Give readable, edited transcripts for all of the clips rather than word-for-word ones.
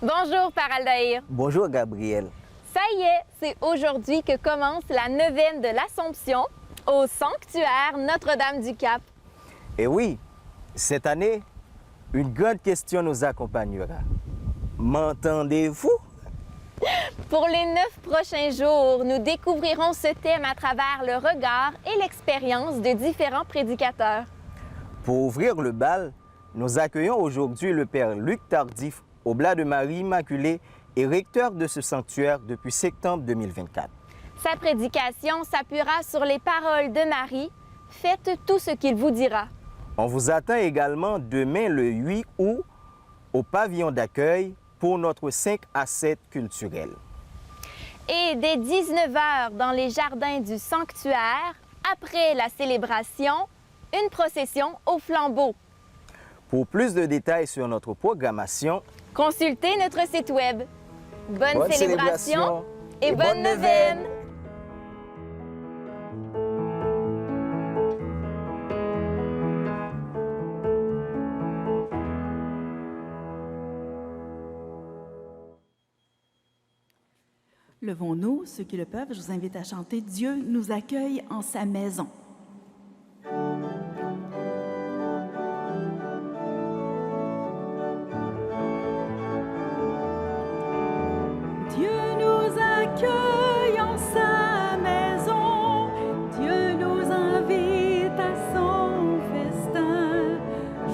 Bonjour, Père Aldaïr. Bonjour, Gabriel. Ça y est, c'est aujourd'hui que commence la neuvaine de l'Assomption au sanctuaire Notre-Dame-du-Cap. Et oui, cette année, une grande question nous accompagnera. M'entendez-vous? Pour les 9 prochains jours, nous découvrirons ce thème à travers le regard et l'expérience de différents prédicateurs. Pour ouvrir le bal, nous accueillons aujourd'hui le Père Luc Tardif, oblat de Marie Immaculée et recteur de ce sanctuaire depuis septembre 2024. Sa prédication s'appuiera sur les paroles de Marie. Faites tout ce qu'il vous dira. On vous attend également demain le 8 août au pavillon d'accueil pour notre 5 à 7 culturel. Et dès 19h dans les jardins du sanctuaire, après la célébration, une procession au flambeau. Pour plus de détails sur notre programmation, consultez notre site web. Bonne célébration et bonne bonne neuvaine! Levons-nous, ceux qui le peuvent, je vous invite à chanter « Dieu nous accueille en sa maison ». Dieu nous accueille en sa maison, Dieu nous invite à son festin,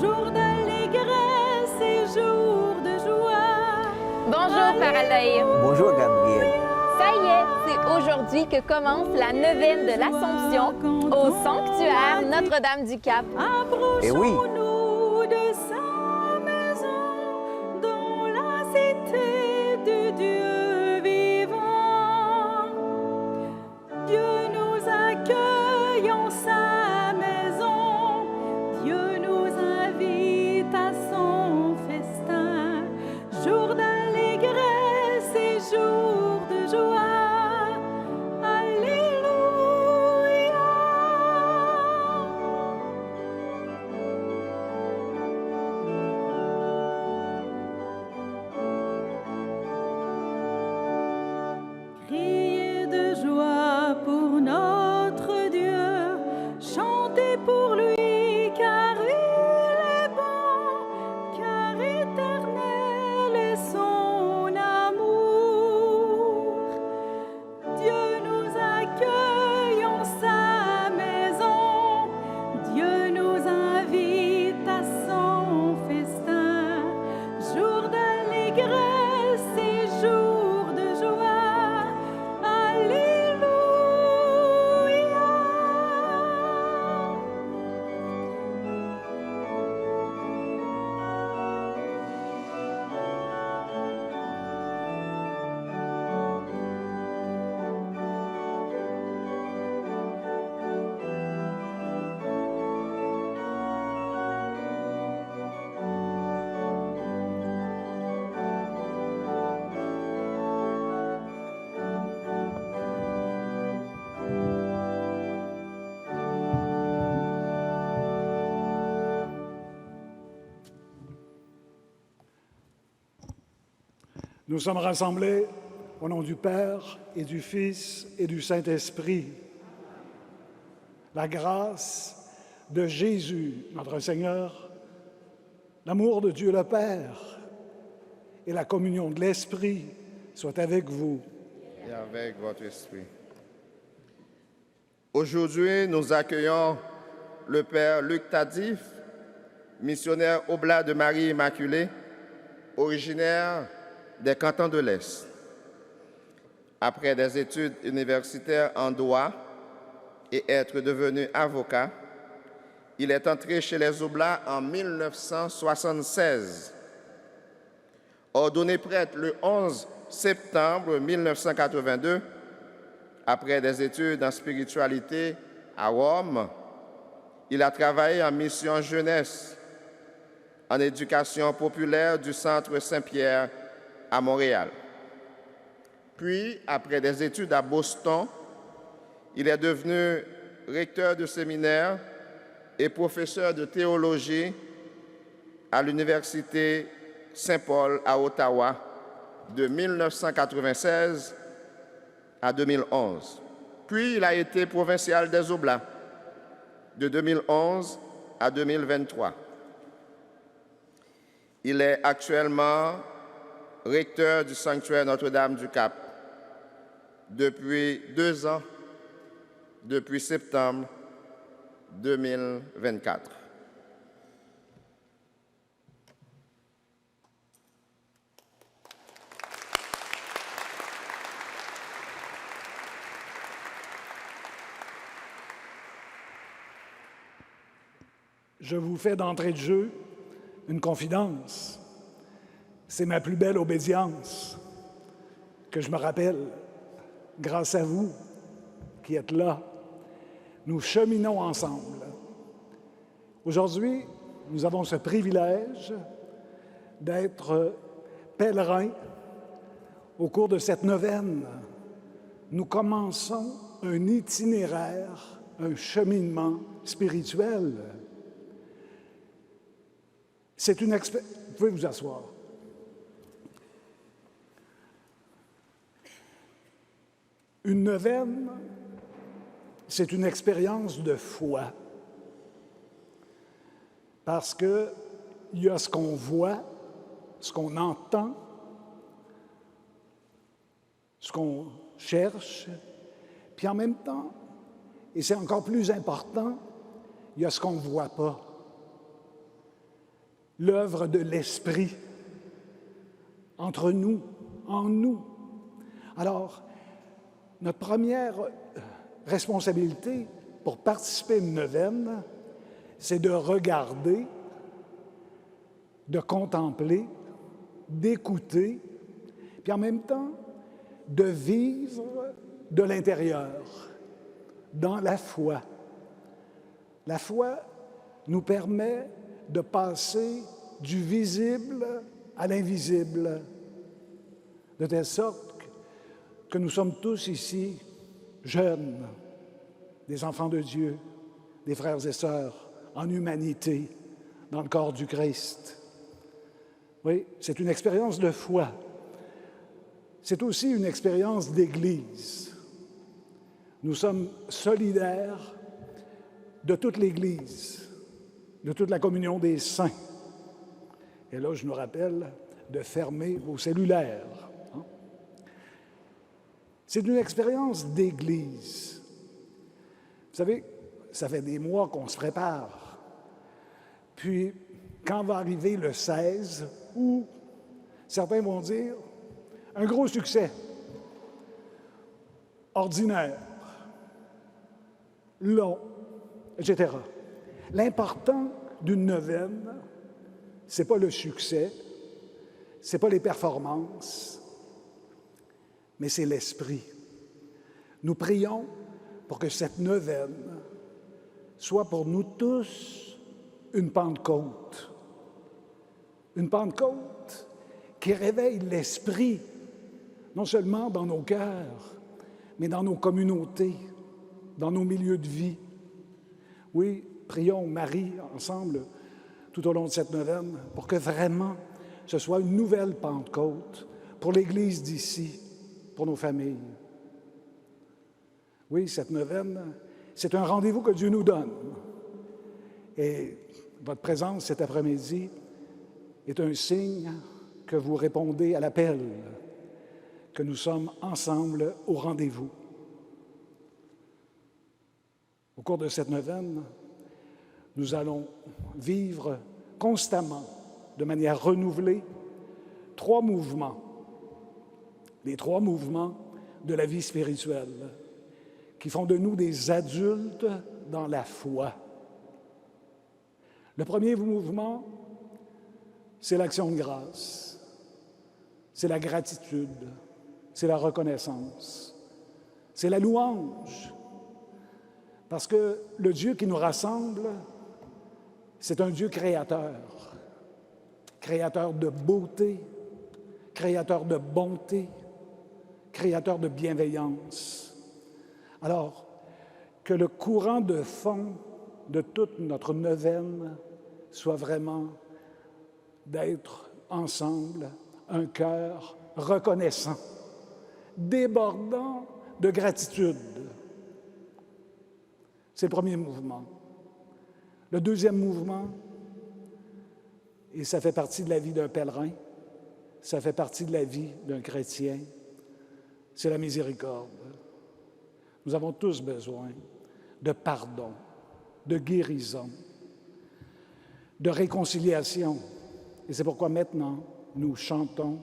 jour d'allégresse et jour de joie. Bonjour, Père Aldaïr. bonjour, Gabriel. Ça y est, c'est aujourd'hui que commence la neuvaine de l'Assomption au sanctuaire Notre-Dame-du-Cap. Et oui. Approchons-nous de sa maison, dans la cité du Dieu vivant. Dieu nous accueille en sa maison, Dieu nous invite à son festin, jour d'allégresse et jour de joie. Criez de joie pour notre Dieu, chantez pour lui car il est bon, car éternel est son amour. Dieu nous accueille en sa maison, Dieu nous invite à son festin, jour d'allégresse et jour de joie. Nous sommes rassemblés au nom du Père et du Fils et du Saint-Esprit. La grâce de Jésus, notre Seigneur, l'amour de Dieu le Père et la communion de l'Esprit soient avec vous. Et avec votre esprit. Aujourd'hui, nous accueillons le Père Luc Tardif, missionnaire oblat de Marie Immaculée, originaire des cantons de l'Est. Après des études universitaires en droit et être devenu avocat, il est entré chez les Oblats en 1976. Ordonné prêtre le 11 septembre 1982, après des études en spiritualité à Rome, il a travaillé en mission jeunesse, en éducation populaire du Centre Saint-Pierre à Montréal. Puis, après des études à Boston, il est devenu recteur de séminaire et professeur de théologie à l'Université Saint-Paul à Ottawa de 1996 à 2011. Puis il a été provincial des Oblats de 2011 à 2023. Il est actuellement recteur du sanctuaire Notre-Dame du Cap depuis 2 ans, depuis septembre 2024. Je vous fais d'entrée de jeu une confidence. C'est ma plus belle obédience que je me rappelle. Grâce à vous qui êtes là, nous cheminons ensemble. Aujourd'hui, nous avons ce privilège d'être pèlerins au cours de cette neuvaine. Nous commençons un itinéraire, un cheminement spirituel. C'est une expérience. Vous pouvez vous asseoir. Une neuvaine, c'est une expérience de foi. Parce qu'il y a ce qu'on voit, ce qu'on entend, ce qu'on cherche, puis en même temps, et c'est encore plus important, il y a ce qu'on ne voit pas. L'œuvre de l'Esprit entre nous, en nous. Alors, notre première responsabilité pour participer à une neuvaine, c'est de regarder, de contempler, d'écouter, puis en même temps, de vivre de l'intérieur, dans la foi. La foi nous permet de passer du visible à l'invisible, de telle sorte que nous sommes tous ici jeunes, des enfants de Dieu, des frères et sœurs en humanité, dans le corps du Christ. Oui, c'est une expérience de foi. C'est aussi une expérience d'Église. Nous sommes solidaires de toute l'Église, de toute la communion des saints. Et là, je nous rappelle de fermer vos cellulaires. C'est une expérience d'Église. Vous savez, ça fait des mois qu'on se prépare. Puis, quand va arriver le 16, où certains vont dire un gros succès, ordinaire, long, etc. L'important d'une neuvaine, ce n'est pas le succès, ce n'est pas les performances, mais c'est l'esprit. Nous prions pour que cette neuvaine soit pour nous tous une Pentecôte. Une Pentecôte qui réveille l'esprit, non seulement dans nos cœurs, mais dans nos communautés, dans nos milieux de vie. Oui, prions Marie ensemble tout au long de cette neuvaine pour que vraiment ce soit une nouvelle Pentecôte pour l'Église d'ici, pour nos familles. Oui, cette neuvaine, c'est un rendez-vous que Dieu nous donne. Et votre présence cet après-midi est un signe que vous répondez à l'appel, que nous sommes ensemble au rendez-vous. Au cours de cette neuvaine, nous allons vivre constamment, de manière renouvelée, 3 mouvements. Les 3 mouvements de la vie spirituelle qui font de nous des adultes dans la foi. Le premier mouvement, c'est l'action de grâce, c'est la gratitude, c'est la reconnaissance, c'est la louange. Parce que le Dieu qui nous rassemble, c'est un Dieu créateur, créateur de beauté, créateur de bonté, créateur de bienveillance. Alors, que le courant de fond de toute notre neuvaine soit vraiment d'être ensemble, un cœur, reconnaissant, débordant de gratitude. C'est le premier mouvement. Le deuxième mouvement, et ça fait partie de la vie d'un pèlerin, ça fait partie de la vie d'un chrétien, c'est la miséricorde. Nous avons tous besoin de pardon, de guérison, de réconciliation. Et c'est pourquoi maintenant, nous chantons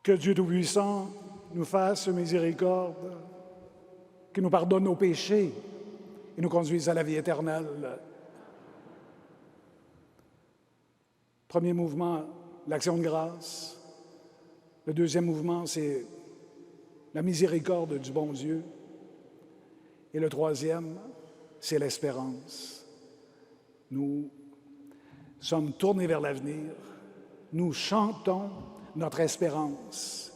que Dieu Tout-Puissant nous fasse miséricorde, qu'il nous pardonne nos péchés et nous conduise à la vie éternelle. Premier mouvement, l'action de grâce. Le deuxième mouvement, c'est la miséricorde du bon Dieu. Et le troisième, c'est l'espérance. Nous sommes tournés vers l'avenir. Nous chantons notre espérance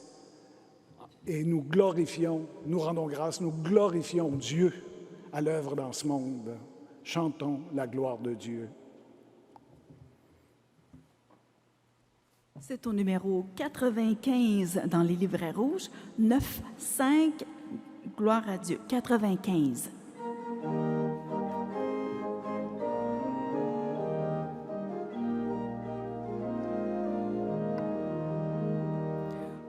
et nous glorifions, nous rendons grâce, nous glorifions Dieu à l'œuvre dans ce monde. Chantons la gloire de Dieu. C'est au numéro 95 dans les livrets rouges, 9-5, gloire à Dieu, 95.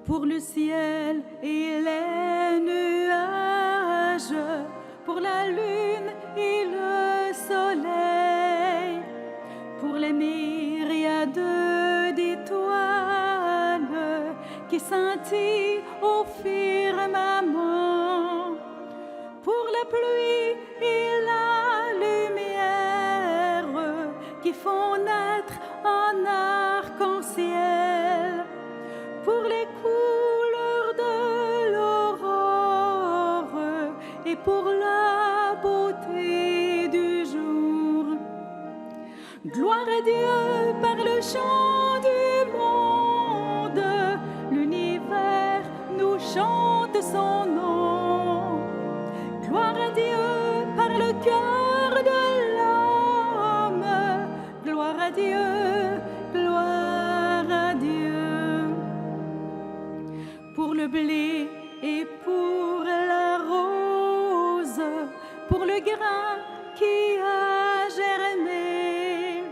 Pour le ciel et les nuages, pour la lune et le soleil, pour les myriades d'étoiles qui scintillent au firmament, pour la pluie et la lumière qui font naître un arc-en-ciel, pour les couleurs de l'aurore et pour la beauté du jour. Gloire à Dieu par le chant du monde, l'univers nous chante son nom. Gloire à Dieu par le cœur de l'homme, gloire à Dieu, gloire à Dieu. Pour le blé et pour la rose, pour le grain qui a germé,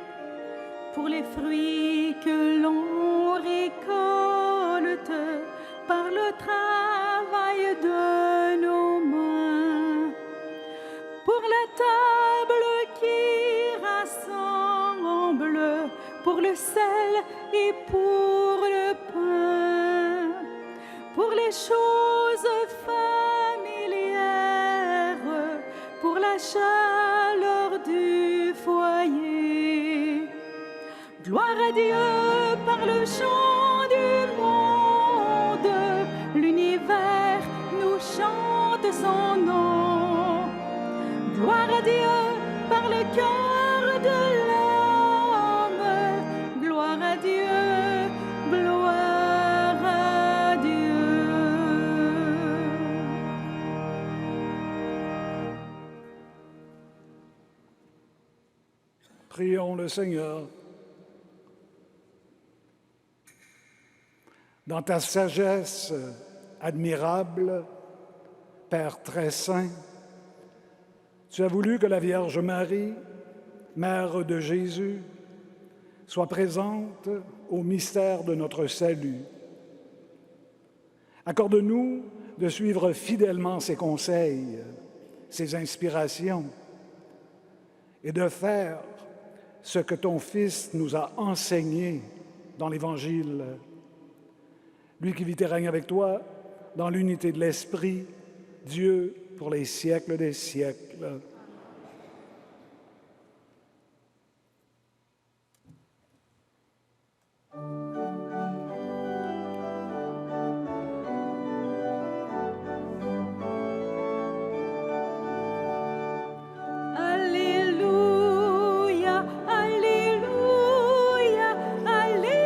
pour les fruits que l'on récolte par le travail de nos mains, pour la table qui rassemble, pour le sel et pour le pain, pour les choses familières, pour la chaleur du foyer. Gloire à Dieu par le chant du monde, l'univers nous chante son nom. Gloire à Dieu par le cœur de l'homme, gloire à Dieu, gloire à Dieu. Prions le Seigneur. Dans ta sagesse admirable, Père très saint, tu as voulu que la Vierge Marie, mère de Jésus, sois présente au mystère de notre salut. Accorde-nous de suivre fidèlement ses conseils, ses inspirations, et de faire ce que ton Fils nous a enseigné dans l'Évangile. Lui qui vit et règne avec toi dans l'unité de l'Esprit, Dieu pour les siècles des siècles. Alléluia, Alléluia, Alléluia.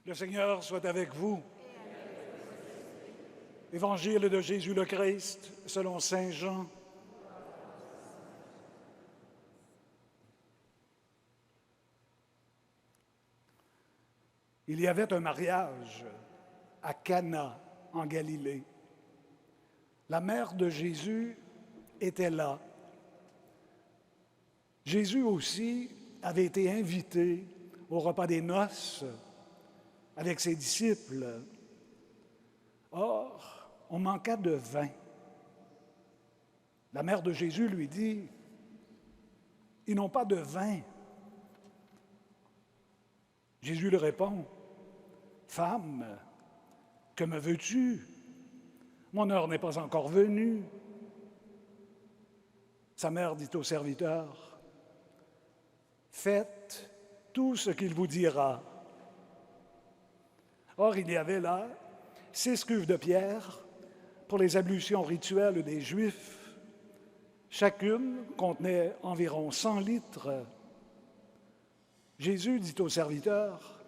Le Seigneur soit avec vous. Évangile de Jésus le Christ, selon saint Jean. Il y avait un mariage à Cana, en Galilée. La mère de Jésus était là. Jésus aussi avait été invité au repas des noces avec ses disciples. Or, on manqua de vin. La mère de Jésus lui dit, « Ils n'ont pas de vin. » Jésus lui répond, « Femme, que me veux-tu? Mon heure n'est pas encore venue. » Sa mère dit au serviteur, « Faites tout ce qu'il vous dira. » Or, il y avait là 6 cuves de pierre pour les ablutions rituelles des Juifs. Chacune contenait environ 100 litres. Jésus dit au serviteur,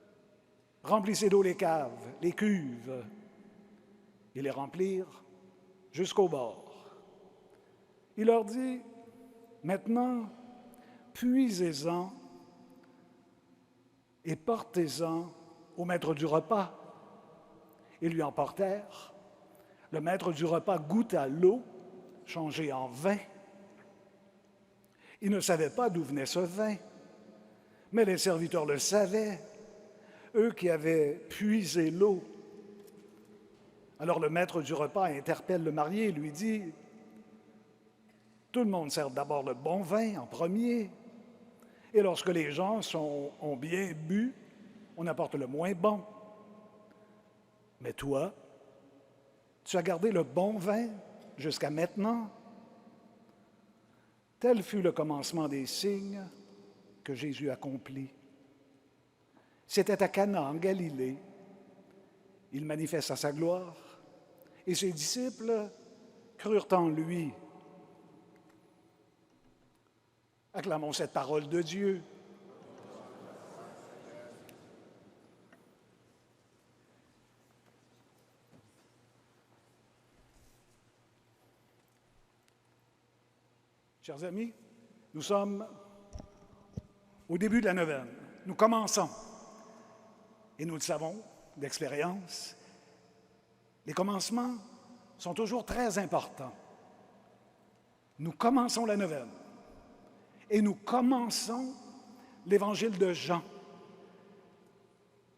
« Remplissez d'eau les caves, les cuves. » Ils les remplirent jusqu'au bord. Il leur dit, « Maintenant, puisez-en et portez-en au maître du repas. » Ils lui emportèrent. Le maître du repas goûta l'eau, changée en vin. Il ne savait pas d'où venait ce vin, mais les serviteurs le savaient, eux qui avaient puisé l'eau. Alors le maître du repas interpelle le marié et lui dit, « Tout le monde sert d'abord le bon vin en premier, et lorsque les gens ont bien bu, on apporte le moins bon. Mais toi, tu as gardé le bon vin jusqu'à maintenant. » Tel fut le commencement des signes que Jésus accomplit. C'était à Cana, en Galilée. Il manifesta sa gloire, et ses disciples crurent en lui. Acclamons cette parole de Dieu. Chers amis, nous sommes au début de la neuvaine. Nous commençons. Et nous le savons d'expérience, les commencements sont toujours très importants. Nous commençons la neuvaine et nous commençons l'évangile de Jean.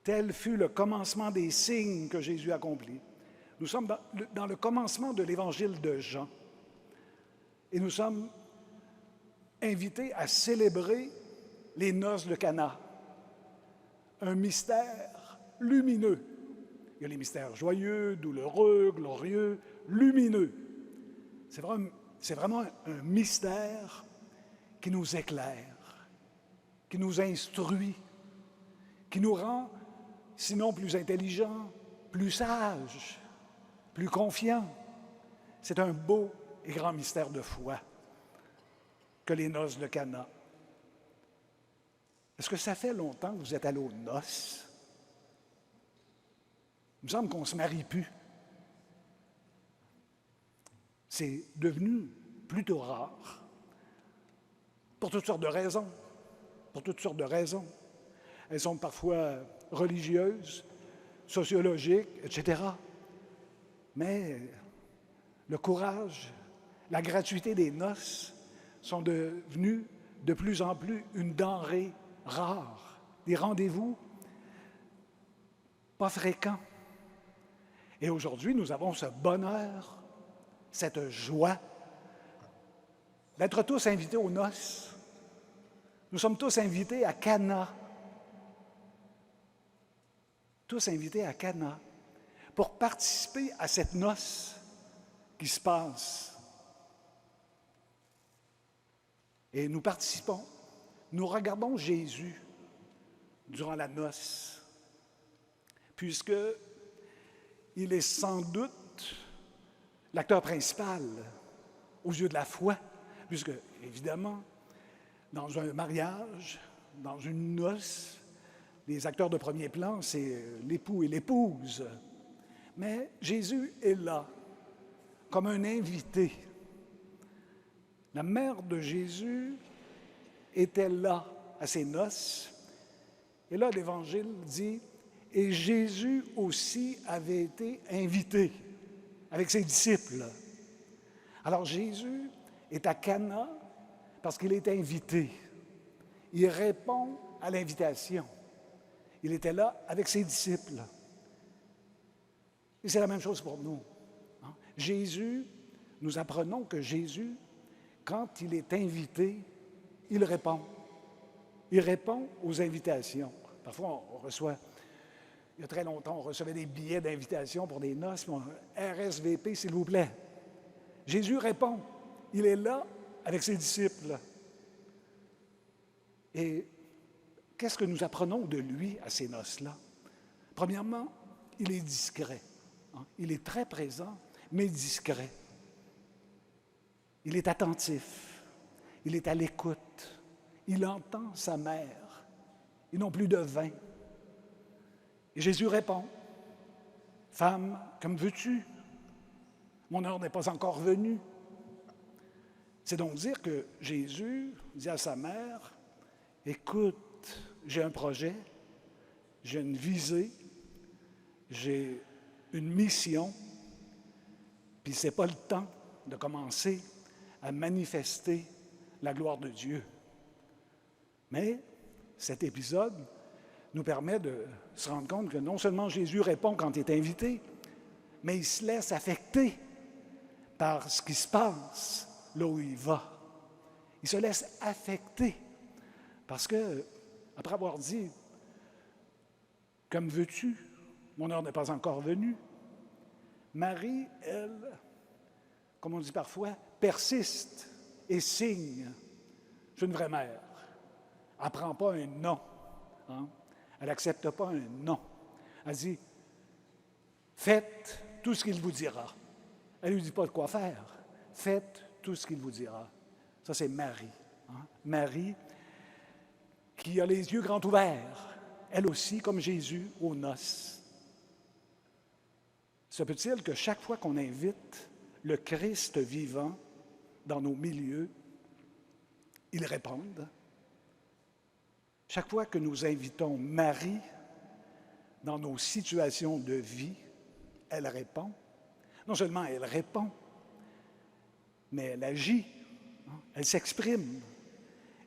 Tel fut le commencement des signes que Jésus accomplit. Nous sommes dans le commencement de l'évangile de Jean et nous sommes invités à célébrer les noces de Cana, un mystère lumineux. Il y a les mystères joyeux, douloureux, glorieux, lumineux. C'est vraiment un mystère qui nous éclaire, qui nous instruit, qui nous rend, sinon plus intelligents, plus sages, plus confiants. C'est un beau et grand mystère de foi que les noces de Cana. Est-ce que ça fait longtemps que vous êtes allés aux noces? Il me semble qu'on ne se marie plus. C'est devenu plutôt rare, pour toutes sortes de raisons. Pour toutes sortes de raisons. Elles sont parfois religieuses, sociologiques, etc. Mais le courage, la gratuité des noces sont devenus de plus en plus une denrée rare, des rendez-vous pas fréquents. Et aujourd'hui, nous avons ce bonheur, cette joie d'être tous invités aux noces. Nous sommes tous invités à Cana. Tous invités à Cana pour participer à cette noce qui se passe. Et nous participons, nous regardons Jésus durant la noce, puisque il est sans doute l'acteur principal aux yeux de la foi, puisque, évidemment, dans un mariage, dans une noce, les acteurs de premier plan, c'est l'époux et l'épouse. Mais Jésus est là, comme un invité. La mère de Jésus était là à ses noces. Et là, l'Évangile dit, « Et Jésus aussi avait été invité avec ses disciples. » Alors Jésus est à Cana parce qu'il est invité. Il répond à l'invitation. Il était là avec ses disciples. Et c'est la même chose pour nous. Jésus, nous apprenons que Jésus, quand il est invité, il répond. Il répond aux invitations. Parfois, on reçoit, il y a très longtemps, on recevait des billets d'invitation pour des noces, RSVP, s'il vous plaît. Jésus répond. Il est là avec ses disciples. Et qu'est-ce que nous apprenons de lui à ces noces-là? Premièrement, il est discret. Il est très présent, mais discret. Il est attentif. Il est à l'écoute. Il entend sa mère. Ils n'ont plus de vin. Et Jésus répond, « Femme, que me veux-tu? Mon heure n'est pas encore venue. » C'est donc dire que Jésus dit à sa mère, « Écoute, j'ai un projet, j'ai une visée, j'ai une mission, puis ce n'est pas le temps de commencer à manifester la gloire de Dieu. » Mais cet épisode nous permet de se rendre compte que non seulement Jésus répond quand il est invité, mais il se laisse affecter par ce qui se passe là où il va. Il se laisse affecter parce que, après avoir dit « Comme veux-tu, mon heure n'est pas encore venue », Marie, elle, comme on dit parfois, persiste et signe. C'est une vraie mère. Elle ne prend pas un non. Hein? Elle n'accepte pas un non. Elle dit « Faites tout ce qu'il vous dira ». Elle ne lui dit pas de quoi faire. « Faites tout ce qu'il vous dira ». Ça, c'est Marie. Hein? Marie qui a les yeux grands ouverts, elle aussi, comme Jésus, aux noces. Se peut-il que chaque fois qu'on invite le Christ vivant dans nos milieux, il réponde? Chaque fois que nous invitons Marie dans nos situations de vie, elle répond. Non seulement elle répond, mais elle agit, elle s'exprime,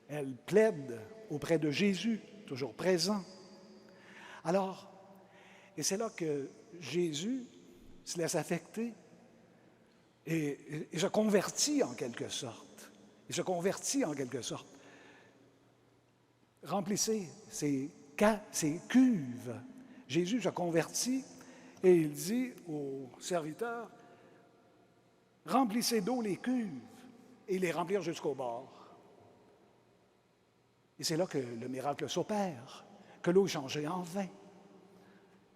elle plaide auprès de Jésus, toujours présent. Alors, et c'est là que Jésus se laisse affecter et se convertit en quelque sorte. Il se convertit en quelque sorte. Remplissez ces cuves. Jésus se convertit et il dit aux serviteurs, remplissez d'eau les cuves et les remplir jusqu'au bord. Et c'est là que le miracle s'opère, que l'eau est changée en vin.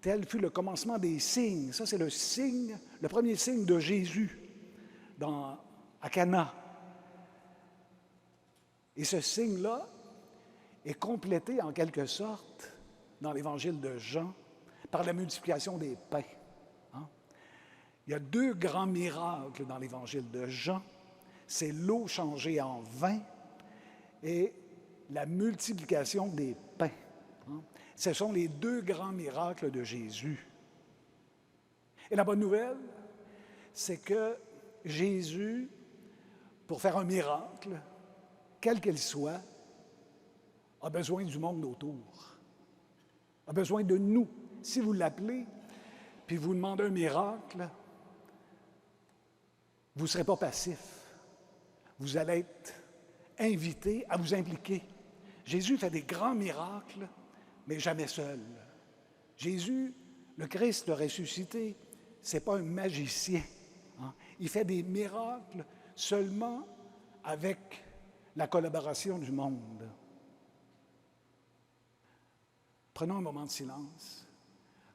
Tel fut le commencement des signes. Ça, c'est le signe, le premier signe de Jésus à Cana. Et ce signe-là, est complété en quelque sorte dans l'Évangile de Jean par la multiplication des pains. Hein? Il y a 2 grands miracles dans l'Évangile de Jean. C'est l'eau changée en vin et la multiplication des pains. Hein? Ce sont les 2 grands miracles de Jésus. Et la bonne nouvelle, c'est que Jésus, pour faire un miracle, quel qu'il soit, a besoin du monde autour, a besoin de nous. Si vous l'appelez, puis vous demandez un miracle, vous ne serez pas passif. Vous allez être invité à vous impliquer. Jésus fait des grands miracles, mais jamais seul. Jésus, le Christ ressuscité, ce n'est pas un magicien. Hein? Il fait des miracles seulement avec la collaboration du monde. Prenons un moment de silence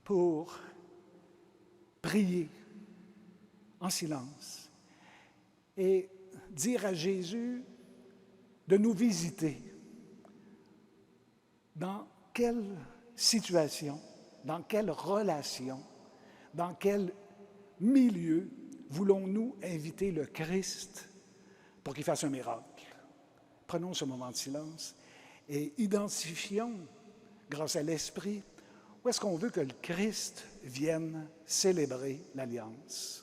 pour prier en silence et dire à Jésus de nous visiter. Dans quelle situation, dans quelle relation, dans quel milieu voulons-nous inviter le Christ pour qu'il fasse un miracle? Prenons ce moment de silence et identifions, grâce à l'Esprit, où est-ce qu'on veut que le Christ vienne célébrer l'Alliance.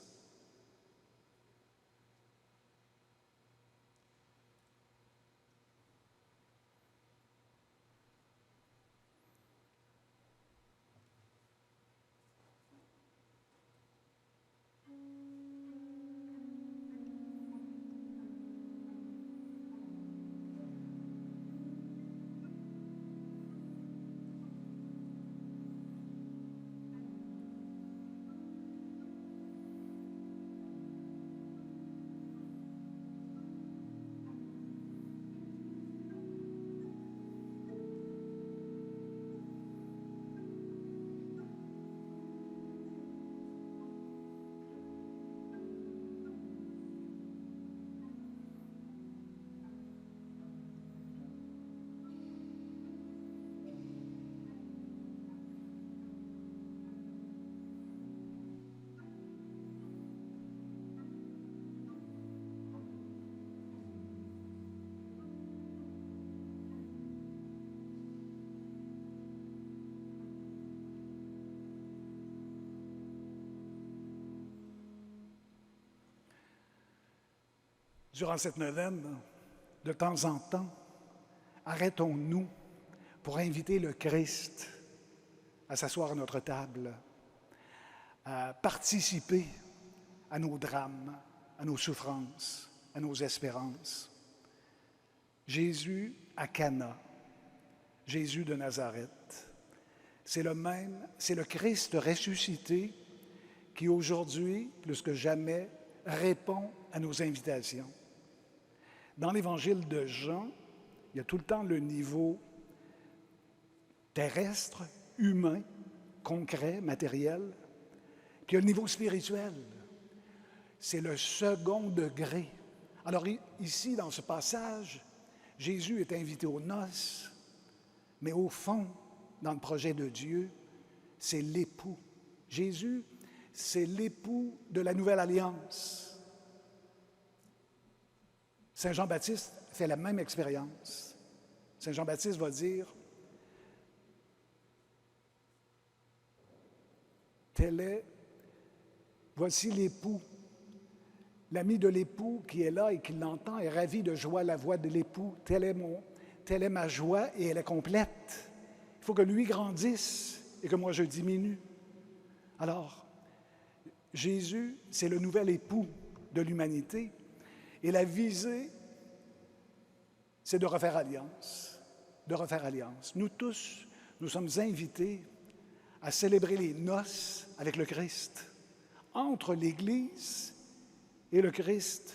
Durant cette neuvaine, de temps en temps, arrêtons-nous pour inviter le Christ à s'asseoir à notre table, à participer à nos drames, à nos souffrances, à nos espérances. Jésus à Cana, Jésus de Nazareth, c'est le même, c'est le Christ ressuscité qui aujourd'hui, plus que jamais, répond à nos invitations. Dans l'Évangile de Jean, il y a tout le temps le niveau terrestre, humain, concret, matériel, puis il y a le niveau spirituel. C'est le second degré. Alors ici, dans ce passage, Jésus est invité aux noces, mais au fond, dans le projet de Dieu, c'est l'époux. Jésus, c'est l'époux de la nouvelle alliance. Saint Jean-Baptiste fait la même expérience. Saint Jean-Baptiste va dire, voici l'époux. L'ami de l'époux qui est là et qui l'entend est ravi de joie la voix de l'époux. Telle est ma joie et elle est complète. Il faut que lui grandisse et que moi je diminue. Alors, Jésus, c'est le nouvel époux de l'humanité. Et la visée, c'est de refaire alliance, de refaire alliance. Nous tous, nous sommes invités à célébrer les noces avec le Christ, entre l'Église et le Christ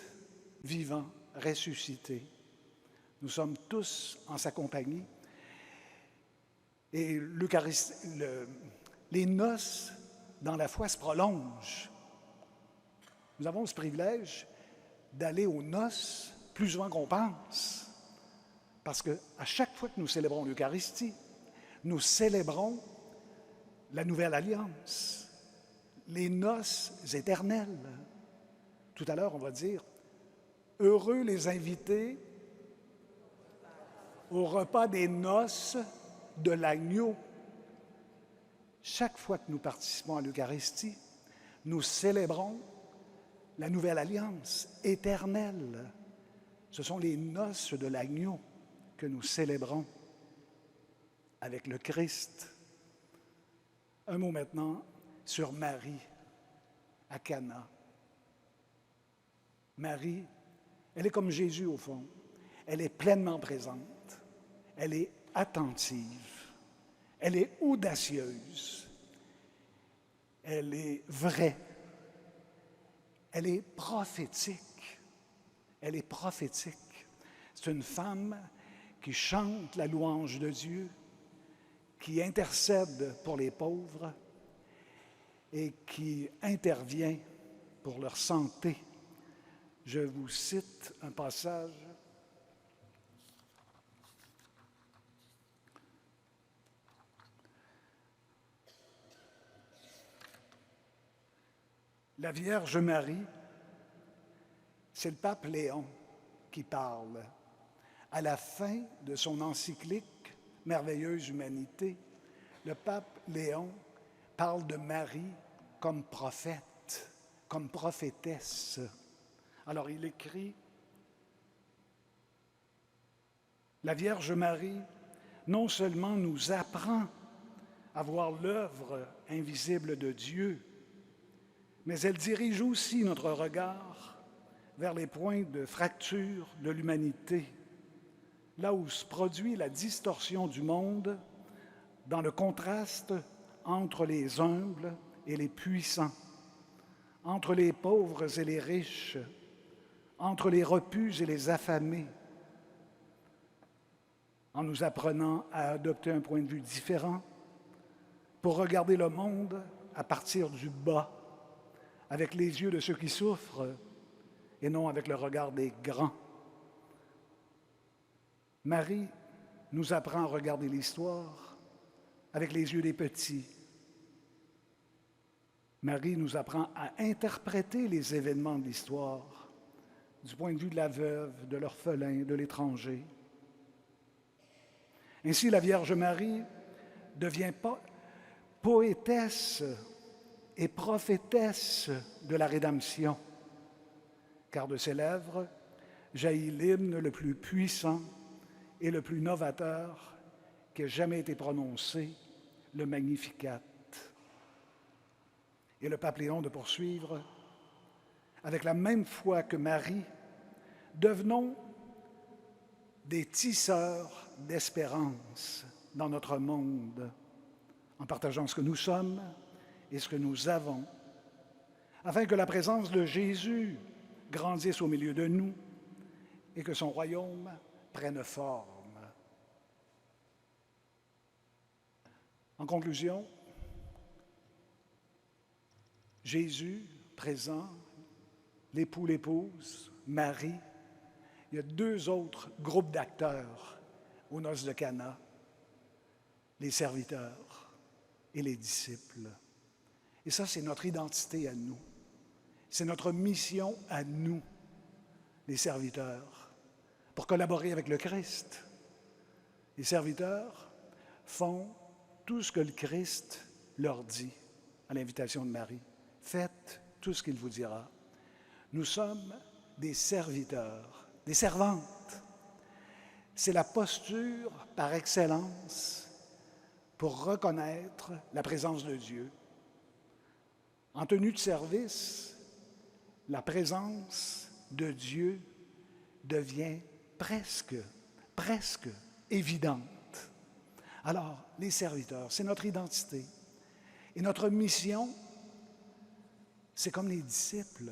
vivant, ressuscité. Nous sommes tous en sa compagnie. Et les noces dans la foi se prolongent. Nous avons ce privilège d'aller aux noces plus souvent qu'on pense. Parce qu'à chaque fois que nous célébrons l'Eucharistie, nous célébrons la nouvelle alliance, les noces éternelles. Tout à l'heure, on va dire « Heureux les invités au repas des noces de l'agneau ». Chaque fois que nous participons à l'Eucharistie, nous célébrons la nouvelle alliance éternelle. Ce sont les noces de l'agneau que nous célébrons avec le Christ. Un mot maintenant sur Marie à Cana. Marie, elle est comme Jésus au fond. Elle est pleinement présente. Elle est attentive. Elle est audacieuse. Elle est vraie. Elle est prophétique. Elle est prophétique. C'est une femme qui chante la louange de Dieu, qui intercède pour les pauvres et qui intervient pour leur santé. Je vous cite un passage. La Vierge Marie, c'est le pape Léon qui parle. À la fin de son encyclique « Merveilleuse humanité », le pape Léon parle de Marie comme prophète, comme prophétesse. Alors il écrit « La Vierge Marie non seulement nous apprend à voir l'œuvre invisible de Dieu, mais elle dirige aussi notre regard vers les points de fracture de l'humanité, là où se produit la distorsion du monde dans le contraste entre les humbles et les puissants, entre les pauvres et les riches, entre les repus et les affamés, en nous apprenant à adopter un point de vue différent pour regarder le monde à partir du bas, avec les yeux de ceux qui souffrent et non avec le regard des grands. Marie nous apprend à regarder l'histoire avec les yeux des petits. Marie nous apprend à interpréter les événements de l'histoire du point de vue de la veuve, de l'orphelin, de l'étranger. Ainsi, la Vierge Marie devient poétesse et prophétesse de la rédemption, car de ses lèvres jaillit l'hymne le plus puissant et le plus novateur qui ait jamais été prononcé, le Magnificat. Et le pape Léon de poursuivre, avec la même foi que Marie, devenons des tisseurs d'espérance dans notre monde, en partageant ce que nous sommes et ce que nous avons, afin que la présence de Jésus grandisse au milieu de nous et que son royaume prenne forme. En conclusion, Jésus présent, l'époux, l'épouse, Marie, il y a deux autres groupes d'acteurs aux noces de Cana, les serviteurs et les disciples. Et ça, c'est notre identité à nous. C'est notre mission à nous, les serviteurs, pour collaborer avec le Christ. Les serviteurs font tout ce que le Christ leur dit à l'invitation de Marie. Faites tout ce qu'il vous dira. Nous sommes des serviteurs, des servantes. C'est la posture par excellence pour reconnaître la présence de Dieu. En tenue de service, la présence de Dieu devient presque évidente. Alors, les serviteurs, c'est notre identité. Et notre mission, c'est comme les disciples.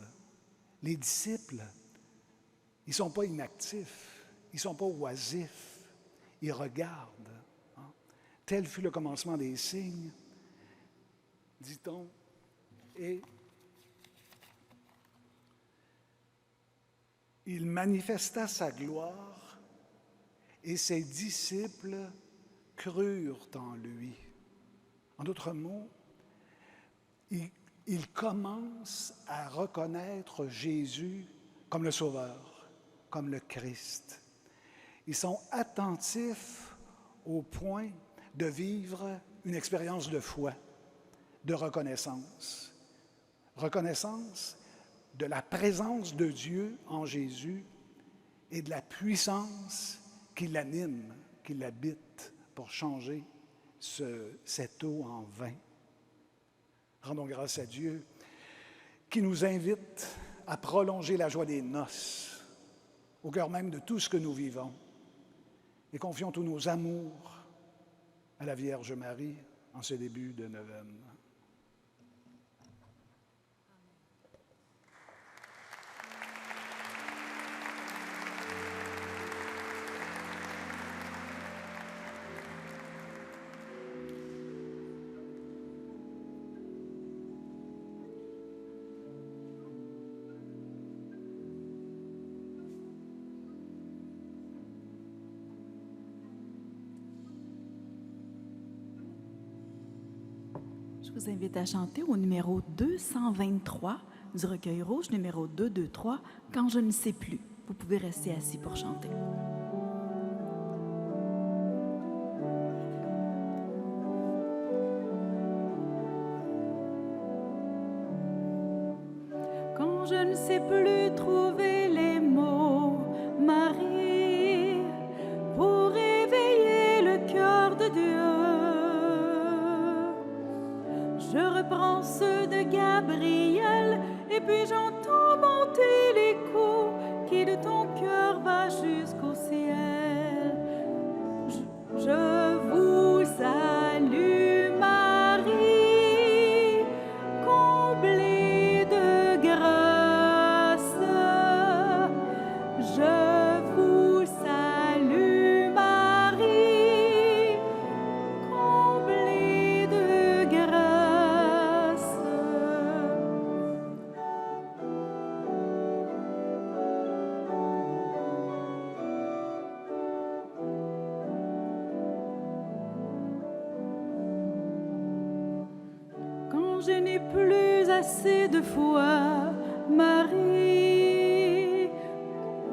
Les disciples, ils ne sont pas inactifs, ils ne sont pas oisifs, ils regardent. Hein? Tel fut le commencement des signes, dit-on, et il manifesta sa gloire et ses disciples crurent en lui. En d'autres mots, ils commencent à reconnaître Jésus comme le Sauveur, comme le Christ. Ils sont attentifs au point de vivre une expérience de foi, de reconnaissance. Reconnaissance de la présence de Dieu en Jésus et de la puissance qui l'anime, qui l'habite pour changer cette eau en vin. Rendons grâce à Dieu qui nous invite à prolonger la joie des noces au cœur même de tout ce que nous vivons et confions tous nos amours à la Vierge Marie en ce début de neuvaine. Je vous invite à chanter au numéro 223 du recueil rouge, numéro 223, « Quand je ne sais plus ». Vous pouvez rester assis pour chanter. Quand je ne sais plus trouver les mots, Marie, pour réveiller le cœur de Dieu, je reprends ceux de Gabriel et puis j'entends monter l'écho qui de ton cœur va jusqu'au ciel. Je vous salue Marie, comblée de grâce. Je vous salue Marie, comblée de grâce. Quand je n'ai plus assez de foi, Marie,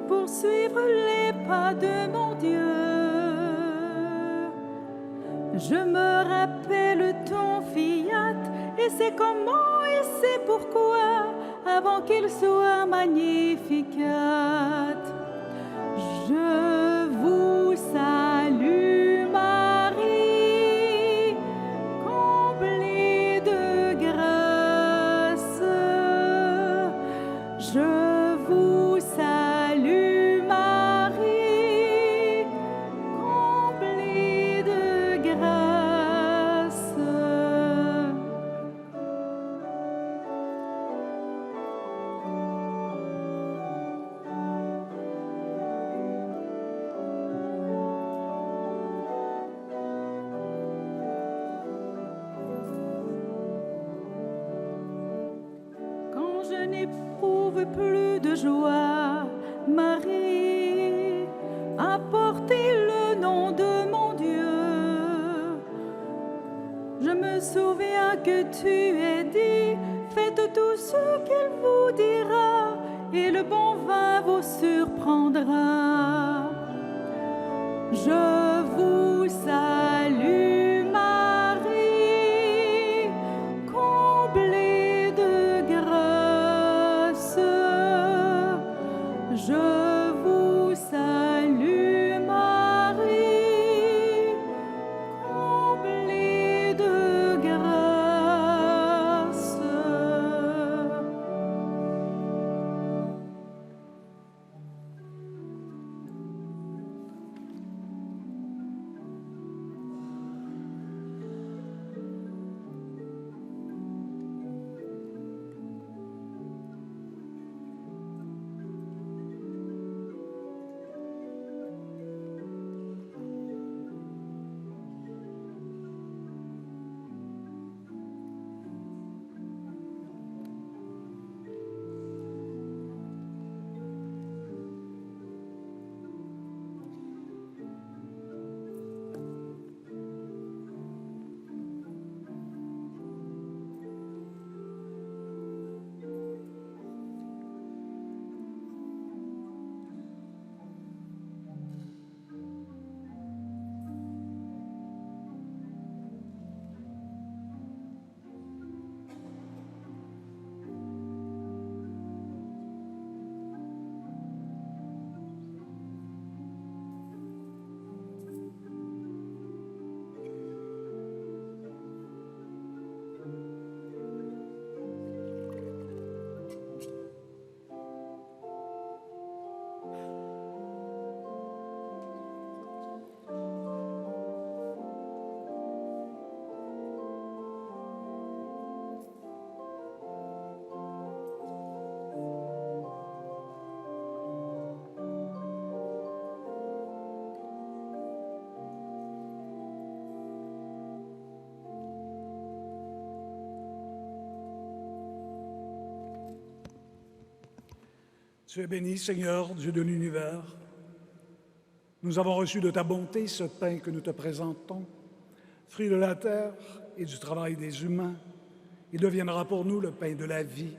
pour suivre les pas de mon Dieu, je me rappelle ton fiat et c'est comment et c'est pourquoi avant qu'il soit magnificat. Je vous salue Marie, comblée de grâce. Je vous salue Marie, comblée de grâce. Quand je n'éprouve plus de joie, Marie, apportez le nom de mon Dieu. Je me souviens que tu es dit, faites tout ce qu'il vous dira, et le bon vin vous surprendra. Je vous salue Marie, comblée de grâce. Je vous salue Marie, comblée de grâce. Tu es béni, Seigneur, Dieu de l'univers. Nous avons reçu de ta bonté ce pain que nous te présentons, fruit de la terre et du travail des humains. Il deviendra pour nous le pain de la vie.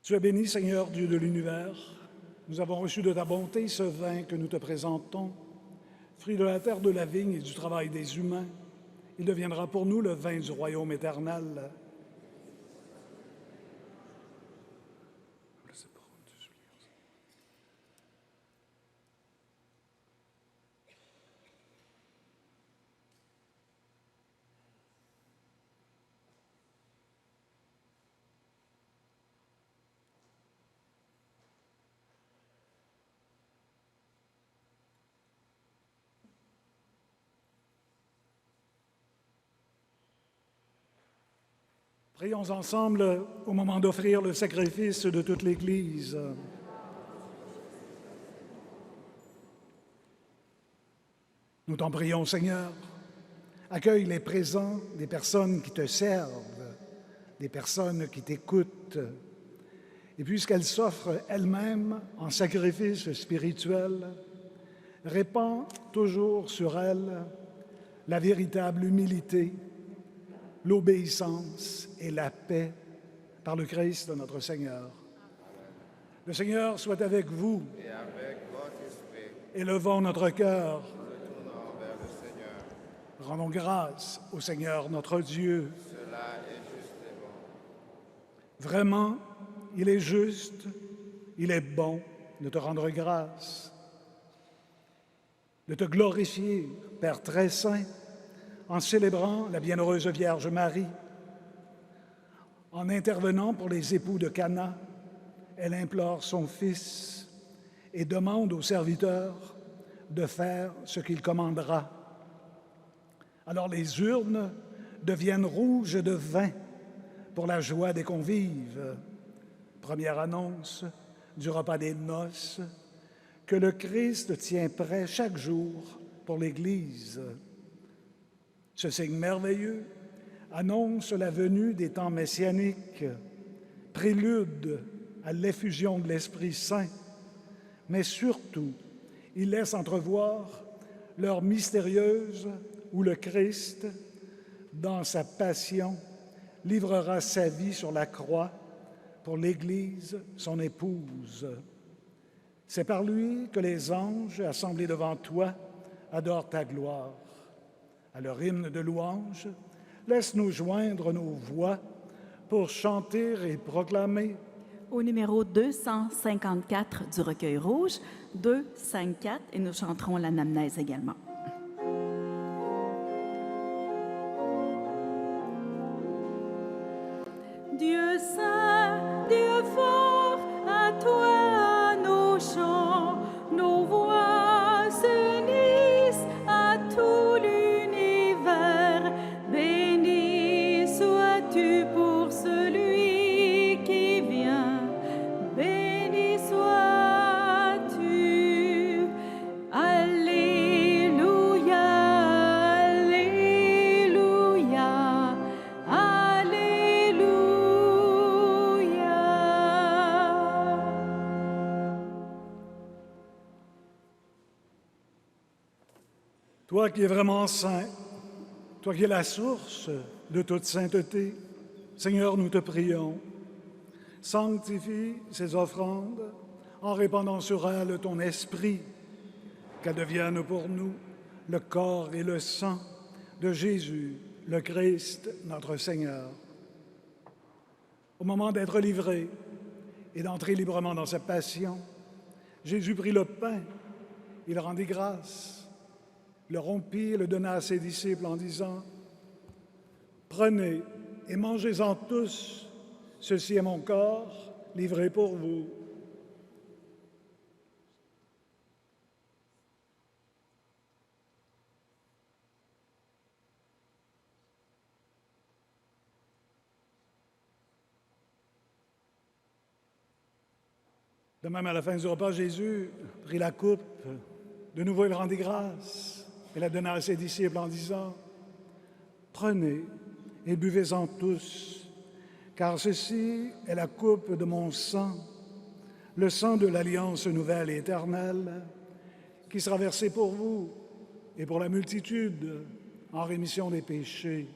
Tu es béni, Seigneur, Dieu de l'univers. Nous avons reçu de ta bonté ce vin que nous te présentons, fruit de la terre, de la vigne et du travail des humains. Il deviendra pour nous le vin du royaume éternel. Prions ensemble au moment d'offrir le sacrifice de toute l'Église. Nous t'en prions, Seigneur. Accueille les présents des personnes qui te servent, des personnes qui t'écoutent. Et puisqu'elles s'offrent elles-mêmes en sacrifice spirituel, répands toujours sur elles la véritable humilité, l'obéissance et la paix par le Christ notre Seigneur. Le Seigneur soit avec vous. Et avec votre esprit, Élevons notre cœur. retournons vers le Seigneur. Rendons grâce au Seigneur notre Dieu. Cela est juste et bon. Vraiment, il est juste, il est bon de te rendre grâce, de te glorifier, Père très saint, en célébrant la bienheureuse Vierge Marie. En intervenant pour les époux de Cana, elle implore son Fils et demande au serviteur de faire ce qu'il commandera. Alors les urnes deviennent rouges de vin pour la joie des convives. Première annonce du repas des noces que le Christ tient prêt chaque jour pour l'Église. Ce signe merveilleux annonce la venue des temps messianiques, prélude à l'effusion de l'Esprit Saint, mais surtout, il laisse entrevoir l'heure mystérieuse où le Christ, dans sa passion, livrera sa vie sur la croix pour l'Église, son épouse. C'est par lui que les anges, assemblés devant toi, adorent ta gloire. À leur hymne de louange, laisse-nous joindre nos voix pour chanter et proclamer. Au numéro 254 du recueil rouge, 254, et nous chanterons l'anamnèse également. Dieu saint, Dieu fort, à toi nos chants, nos voix s'unissent à tout l'univers. Béni sois-tu pour celui qui vient, béni sois-tu. Alléluia, Alléluia, Alléluia. Toi qui es vraiment saint, toi qui es la source de toute sainteté, Seigneur, nous te prions, sanctifie ces offrandes en répandant sur elles ton esprit, qu'elles deviennent pour nous le corps et le sang de Jésus, le Christ, notre Seigneur. Au moment d'être livré et d'entrer librement dans sa passion, Jésus prit le pain, il rendit grâce, le rompit et le donna à ses disciples en disant « Prenez et mangez-en tous, ceci est mon corps livré pour vous. » De même, à la fin du repas, Jésus prit la coupe. De nouveau, il rendit grâce. et la donna à ses disciples en disant, « Prenez et buvez-en tous, car ceci est la coupe de mon sang, le sang de l'alliance nouvelle et éternelle, qui sera versé pour vous et pour la multitude en rémission des péchés.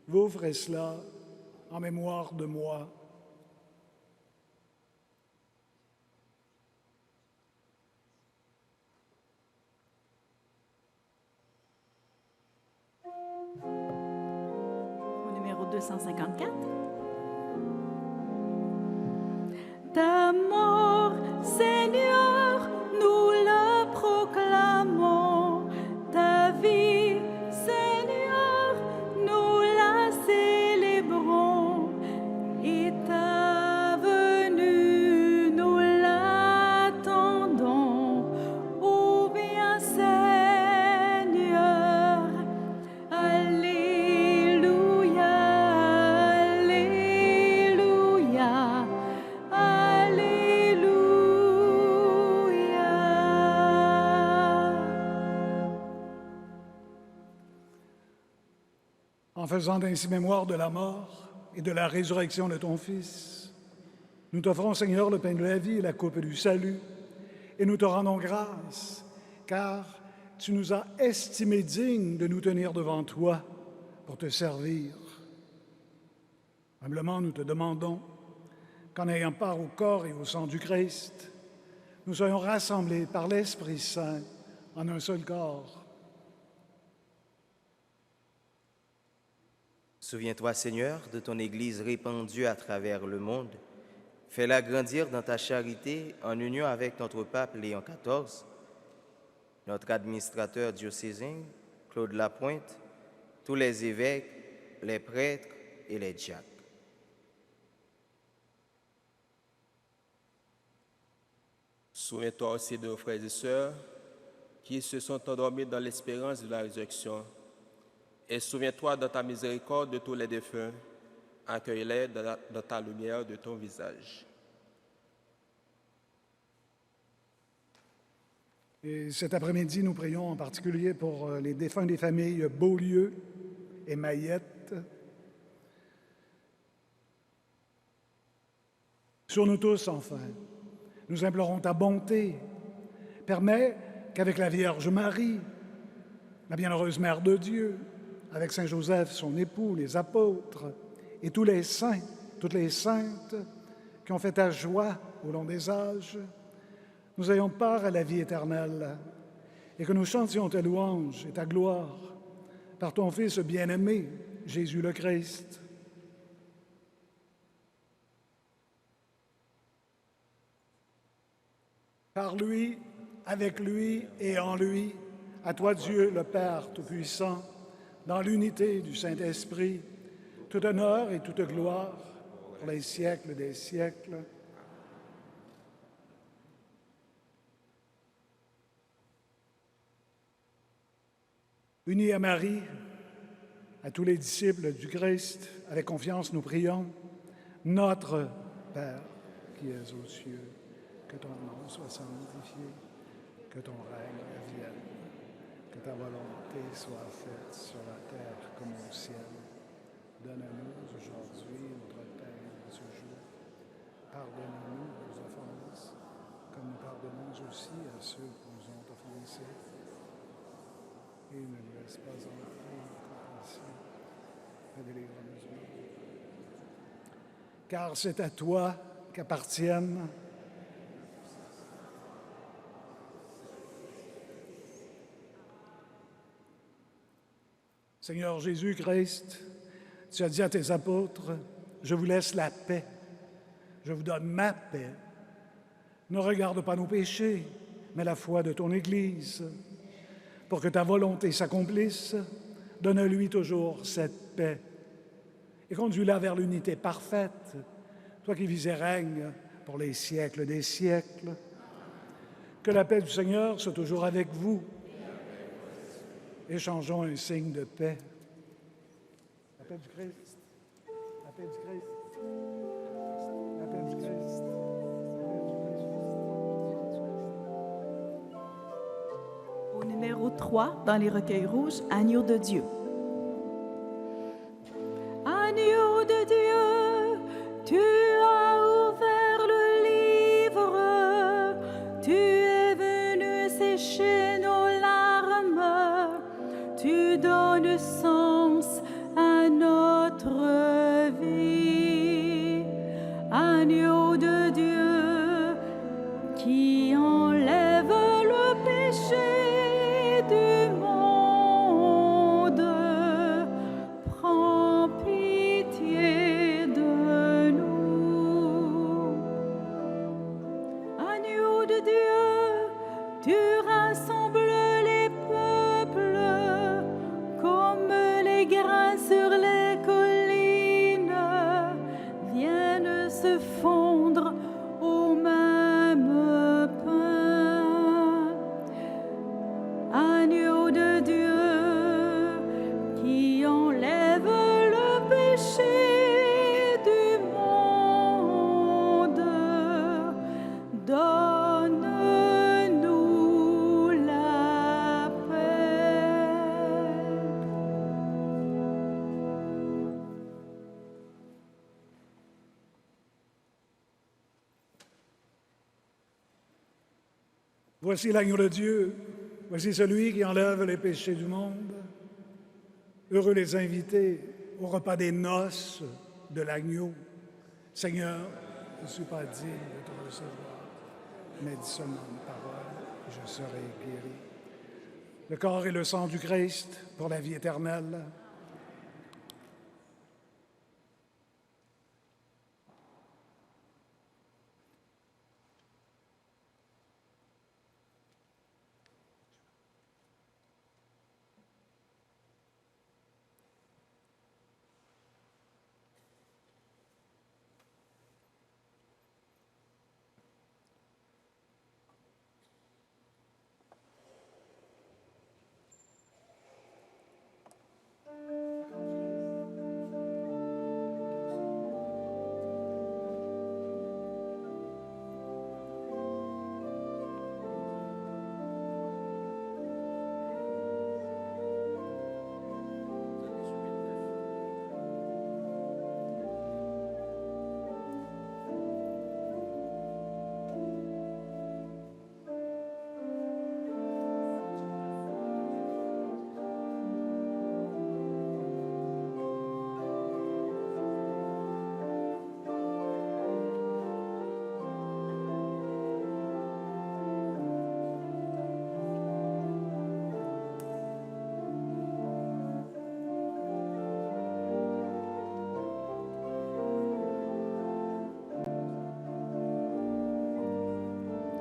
Vous ferez cela en mémoire de moi. » Au numéro 254. Ta mort, Seigneur, nous la proclamons. Ta vie, Seigneur, nous la célébrons. Et ta venue, nous l'attendons. Ô bien, Seigneur, Alléluia, Alléluia. En faisant ainsi mémoire de la mort et de la résurrection de ton Fils, nous t'offrons, Seigneur, le pain de la vie et la coupe du salut, et nous te rendons grâce, car tu nous as estimés dignes de nous tenir devant toi pour te servir. Humblement, nous te demandons qu'en ayant part au corps et au sang du Christ, nous soyons rassemblés par l'Esprit Saint en un seul corps. Souviens-toi, Seigneur, de ton Église répandue à travers le monde. Fais-la grandir dans ta charité en union avec notre pape Léon XIV, notre administrateur diocésain, Claude Lapointe, tous les évêques, les prêtres et les diacres. Souviens-toi aussi de nos frères et sœurs qui se sont endormis dans l'espérance de la résurrection. Et souviens-toi dans ta miséricorde de tous les défunts. Accueille-les dans ta lumière de ton visage. Et cet après-midi, nous prions en particulier pour les défunts des familles Beaulieu et Maillette. Sur nous tous, enfin, nous implorons ta bonté. Permets qu'avec la Vierge Marie, la bienheureuse Mère de Dieu, avec Saint Joseph, son époux, les apôtres, et tous les saints, toutes les saintes qui ont fait ta joie au long des âges, nous ayons part à la vie éternelle et que nous chantions ta louange et ta gloire par ton Fils bien-aimé, Jésus le Christ. Par lui, avec lui et en lui, à toi Dieu le Père Tout-Puissant, dans l'unité du Saint-Esprit, tout honneur et toute gloire pour les siècles des siècles. Unis à Marie, à tous les disciples du Christ, avec confiance nous prions, notre Père qui es aux cieux, que ton nom soit sanctifié, que ton règne vienne, que ta volonté soit faite sur la terre comme au ciel. Donne-nous aujourd'hui notre pain de ce jour. Pardonne-nous nos offenses, comme nous pardonnons aussi à ceux qui nous ont offensés. Et ne nous laisse pas entrer en tentation, mais délivre-nous du mal. Car c'est à toi qu'appartiennent Seigneur Jésus-Christ, tu as dit à tes apôtres, « Je vous laisse la paix, je vous donne ma paix. Ne regarde pas nos péchés, mais la foi de ton Église. Pour que ta volonté s'accomplisse, donne-lui toujours cette paix et conduis-la vers l'unité parfaite, toi qui vis et règnes pour les siècles des siècles. Que la paix du Seigneur soit toujours avec vous. Échangeons un signe de paix. La paix du Christ. La paix du Christ. La paix du Christ. Au numéro Numéro 3 dans les recueils rouges, Agneau de Dieu. Agneau de Dieu, tu as ouvert le livre, tu es venu sécher nos larmes, tu donnes sens à notre vie. Agneau de Dieu, qui enlève le péché du monde, prends pitié de nous. Agneau de Dieu, tu rassembles les peuples comme les grains sur les collines viennent se fondre au même pain. Agneau de Dieu, qui enlève le péché du monde, donne-nous la paix. Voici l'agneau de Dieu, voici celui qui enlève les péchés du monde. Heureux les invités au repas des noces de l'agneau. Seigneur, je ne suis pas digne de te recevoir, mais dis seulement une parole, je serai guéri. Le corps et le sang du Christ pour la vie éternelle.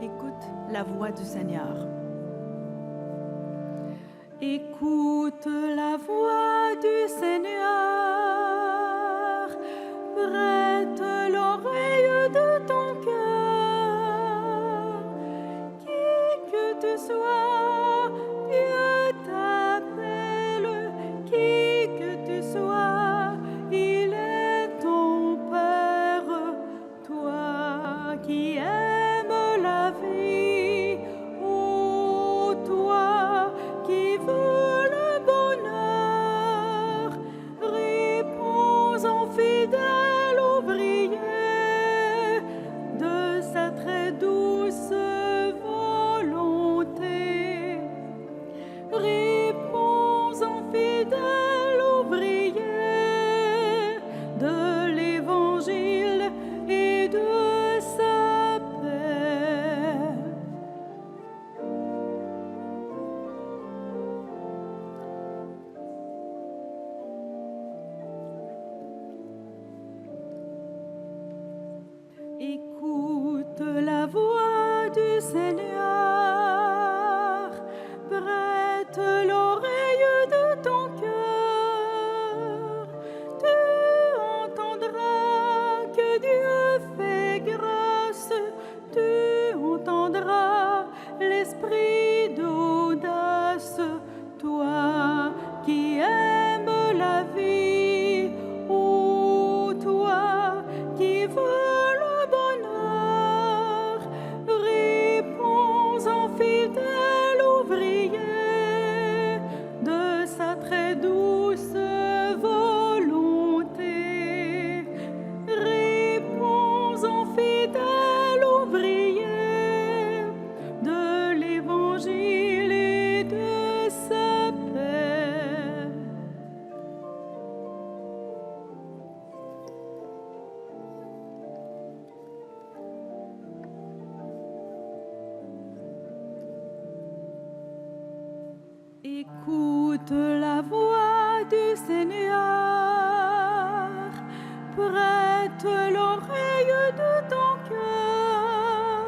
Écoute la voix du Seigneur. Écoute la voix du Seigneur, prête l'oreille de ton cœur. Qui que tu sois, Dieu t'appelle. Qui que tu sois, il est ton Père. Toi qui aimes la vie, ô toi qui veux le bonheur, réponds en fidèle ouvrier de sa très douce volonté. Réponds en fidèle ouvrier de l'Évangile et de sa paix. Écoute la voix du Seigneur, prête l'oreille de ton cœur. Tu entendras que Dieu fait grâce, tu entendras l'esprit d'audace, toi qui aimes la vie, ô toi qui veux le bonheur, réponds Écoute la voix du Seigneur, prête l'oreille de ton cœur.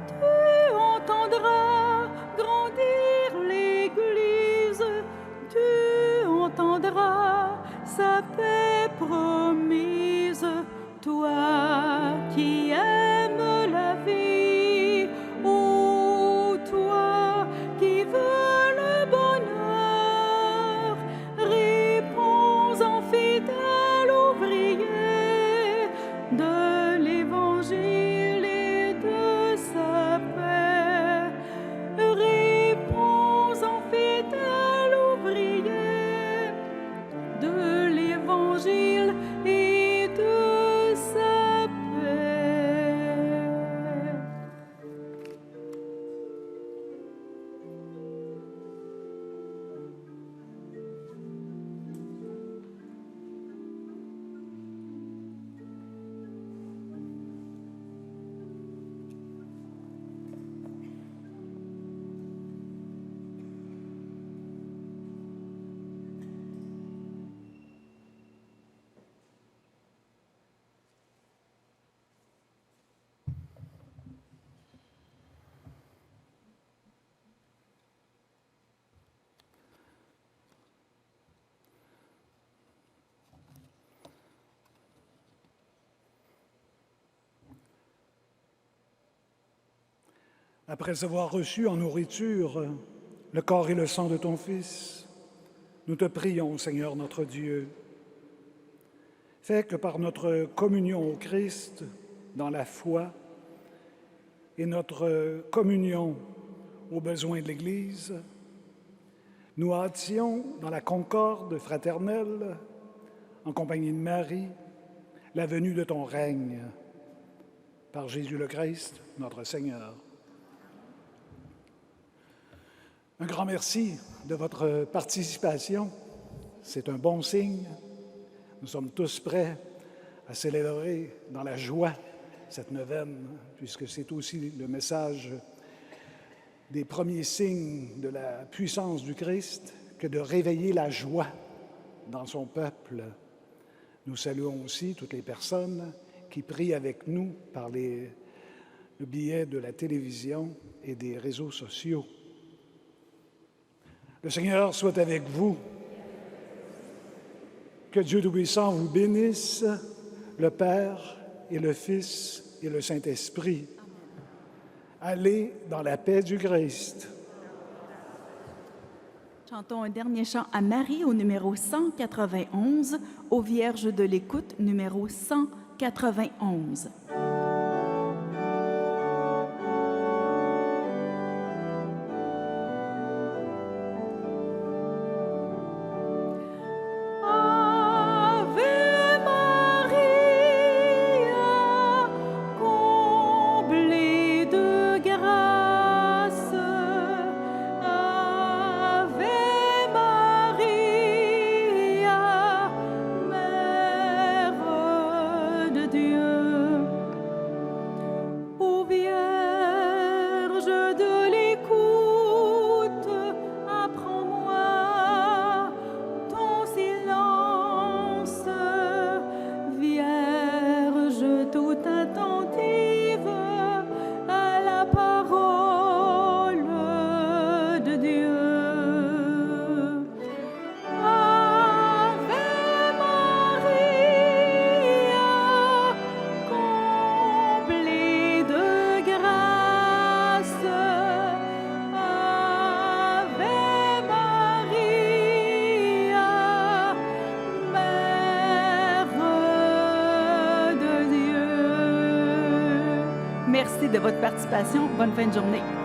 Tu entendras grandir l'Église, tu entendras sa paix promise, toi qui aimes la vie, ô toi qui veux le bonheur, réponds en fidèle ouvrier de l'Évangile et de sa paix. Réponds en fidèle ouvrier de l'Évangile et de sa paix. Après avoir reçu en nourriture le corps et le sang de ton Fils, nous te prions, Seigneur notre Dieu. Fais que par notre communion au Christ dans la foi et notre communion aux besoins de l'Église, nous hâtions dans la concorde fraternelle, en compagnie de Marie, la venue de ton règne. Par Jésus le Christ, notre Seigneur. Un grand merci de votre participation. C'est un bon signe. Nous sommes tous prêts à célébrer dans la joie cette neuvaine, puisque c'est aussi le message des premiers signes de la puissance du Christ que de réveiller la joie dans son peuple. Nous saluons aussi toutes les personnes qui prient avec nous par le biais de la télévision et des réseaux sociaux. Le Seigneur soit avec vous. Que Dieu Tout-Puissant vous bénisse, le Père et le Fils et le Saint-Esprit. Allez dans la paix du Christ. Chantons un dernier chant à Marie au numéro 191, aux Vierges de l'Écoute numéro 191. Merci de votre participation. Bonne fin de journée.